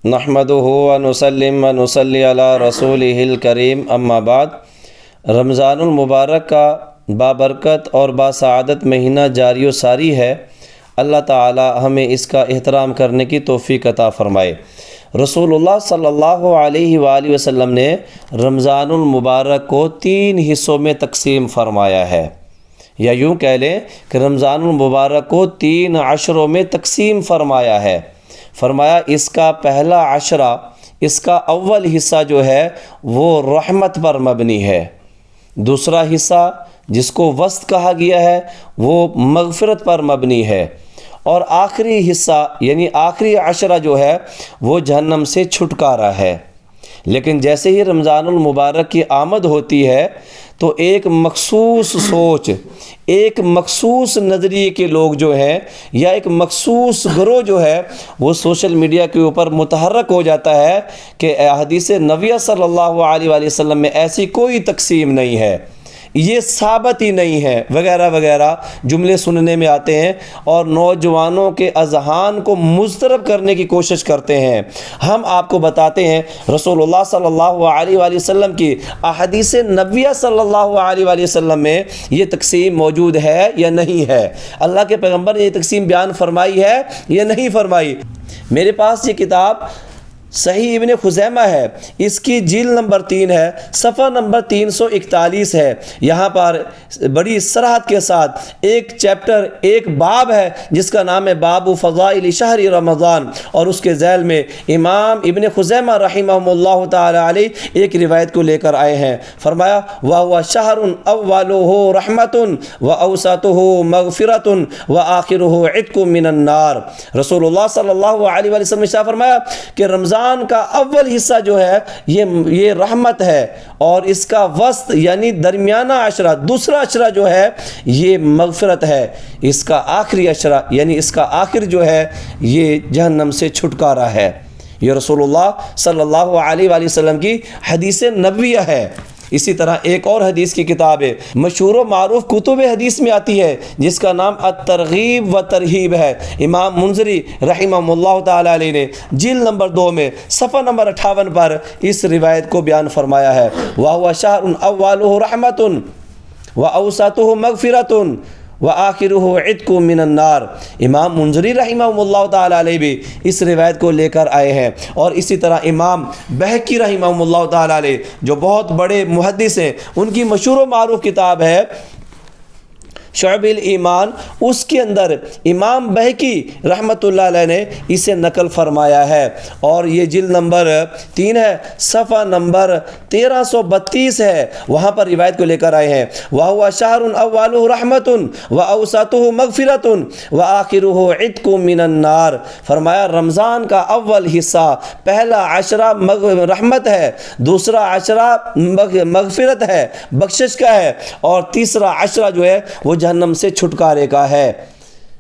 نحمدہ ونسلم ونصلی علی رسولہ الکریم اما بعد۔ رمضان المبارک کا بابرکت اور باسعادت مہینہ جاری و ساری ہے۔ اللہ تعالی ہمیں اس کا احترام کرنے کی توفیق عطا فرمائے۔ رسول اللہ صلی اللہ علیہ وآلہ وسلم نے رمضان المبارک کو 3 حصوں میں تقسیم فرمایا ہے، یا یوں کہہ لیں کہ رمضان المبارک کو 3 عشروں میں تقسیم فرمایا ہے۔ فرمایا اس کا پہلا عشرہ، اس کا اول حصہ جو ہے وہ رحمت پر مبنی ہے، دوسرا حصہ جس کو وسط کہا گیا ہے وہ مغفرت پر مبنی ہے، اور آخری حصہ یعنی آخری عشرہ جو ہے وہ جہنم سے چھٹکارا ہے۔ لیکن جیسے ہی رمضان المبارک کی آمد ہوتی ہے تو ایک مخصوص سوچ، ایک مخصوص نظریے کے لوگ جو ہیں یا ایک مخصوص گروہ جو ہے وہ سوشل میڈیا کے اوپر متحرک ہو جاتا ہے کہ حدیث نبوی صلی اللہ علیہ وآلہ وسلم میں ایسی کوئی تقسیم نہیں ہے، یہ ثابت ہی نہیں ہے، وغیرہ وغیرہ جملے سننے میں آتے ہیں اور نوجوانوں کے اذہان کو مضطرب کرنے کی کوشش کرتے ہیں۔ ہم آپ کو بتاتے ہیں رسول اللہ صلی اللہ علیہ وآلہ وسلم کی احادیث نبویہ صلی اللہ علیہ وآلہ وسلم میں یہ تقسیم موجود ہے یا نہیں ہے، اللہ کے پیغمبر نے یہ تقسیم بیان فرمائی ہے یا نہیں فرمائی۔ میرے پاس یہ کتاب صحیح ابن خزیمہ ہے، اس کی جلد نمبر 3 ہے، صفحہ نمبر 341 ہے۔ یہاں پر بڑی صراحت کے ساتھ ایک چیپٹر، ایک باب ہے جس کا نام ہے باب فضائل شہر رمضان، اور اس کے ذیل میں امام ابن خزیمہ رحمہ اللہ تعالی علیہ ایک روایت کو لے کر آئے ہیں۔ فرمایا وَهُوَ شَهْرٌ أَوَّلُهُ رَحْمَةٌ وَأَوْسَطُهُ مَغْفِرَةٌ وَآخِرُهُ عِتْقٌ مِّنَ النَّارِ۔ رسول اللہ صلی اللہ علیہ وسلم نے فرمایا کہ رمضان کا اول حصہ جو ہے یہ رحمت ہے، اور اس کا وسط یعنی درمیانہ عشرہ، دوسرا عشرہ جو ہے یہ مغفرت ہے، اس کا آخری عشرہ یعنی اس کا آخر جو ہے یہ جہنم سے چھٹکارا ہے۔ یہ رسول اللہ صلی اللہ علیہ وآلہ وسلم کی حدیث نبویہ ہے۔ اسی طرح ایک اور حدیث کی کتاب ہے، مشہور و معروف کتب حدیث میں آتی ہے، جس کا نام الترغیب و ترہیب ہے۔ امام منذری رحمہ اللہ تعالی علیہ نے جلد نمبر 2 میں صفحہ نمبر 58 پر اس روایت کو بیان فرمایا ہے۔ وَهُوَ شَهْرٌ أَوَّلُهُ رَحْمَةٌ وَأَوْسَطُهُ مَغْفِرَةٌ وَآخِرُهُ عِتْقٌ مِّنَ النَّارِ۔ امام منذری رحمہ اللہ تعالی علیہ بھی اس روایت کو لے کر آئے ہیں، اور اسی طرح امام بہقی رحمہ اللہ تعالی علیہ جو بہت بڑے محدث ہیں، ان کی مشہور و معروف کتاب ہے شعب الایمان، اس کے اندر امام بہقی رحمۃ اللہ علیہ نے اسے نقل فرمایا ہے، اور یہ جلد نمبر 3 ہے، صفحہ نمبر 1332 ہے، وہاں پر روایت کو لے کر آئے ہیں۔ وَهُوَ شَهْرٌ أَوَّلُهُ رَحْمَةٌ وَأَوْسَطُهُ مَغْفِرَةٌ وَآخِرُهُ عِتْقٌ مِّنَ النَّارِ۔ فرمایا رمضان کا اول حصہ، پہلا عشرہ رحمت ہے، دوسرا عشرہ مغفرت ہے، بخشش کا ہے، اور تیسرا عشرہ جو ہے وہ جہنم سے چھٹکارے کا ہے۔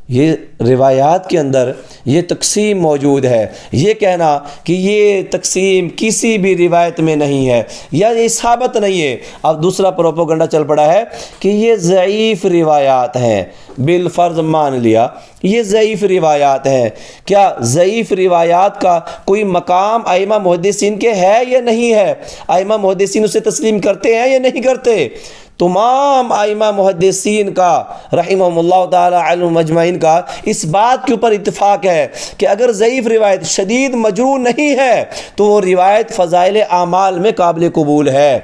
یہ روایات کے اندر یہ تقسیم موجود ہے۔ یہ کہنا کہ یہ تقسیم کسی بھی روایت میں نہیں ہے یا یہ ثابت نہیں ہے، اب دوسرا پروپیگنڈا چل پڑا ہے کہ یہ ضعیف روایات ہیں، بالفرض مان لیا یہ ضعیف روایات ہیں۔ کیا ضعیف روایات کا کوئی مقام ائمہ محدثین کے ہے یا نہیں ہے؟ ائمہ محدثین اسے تسلیم کرتے ہیں یا نہیں کرتے؟ تمام ائمہ محدثین کا رحمہم اللہ تعالی علم اجمعین کا اس بات کے اوپر اتفاق ہے کہ اگر ضعیف روایت شدید مجروح نہیں ہے تو وہ روایت فضائل اعمال میں قابل قبول ہے۔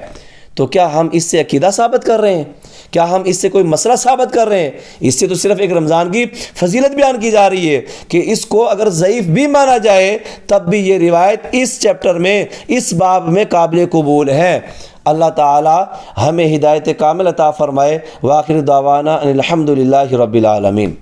تو کیا ہم اس سے عقیدہ ثابت کر رہے ہیں؟ کیا ہم اس سے کوئی مسئلہ ثابت کر رہے ہیں؟ اس سے تو صرف ایک رمضان کی فضیلت بیان کی جا رہی ہے کہ اس کو اگر ضعیف بھی مانا جائے تب بھی یہ روایت اس چیپٹر میں، اس باب میں قابل قبول ہے۔ اللہ تعالی ہمیں ہدایت کامل عطا فرمائے۔ وآخر دعوانا ان الحمد للہ رب العالمین۔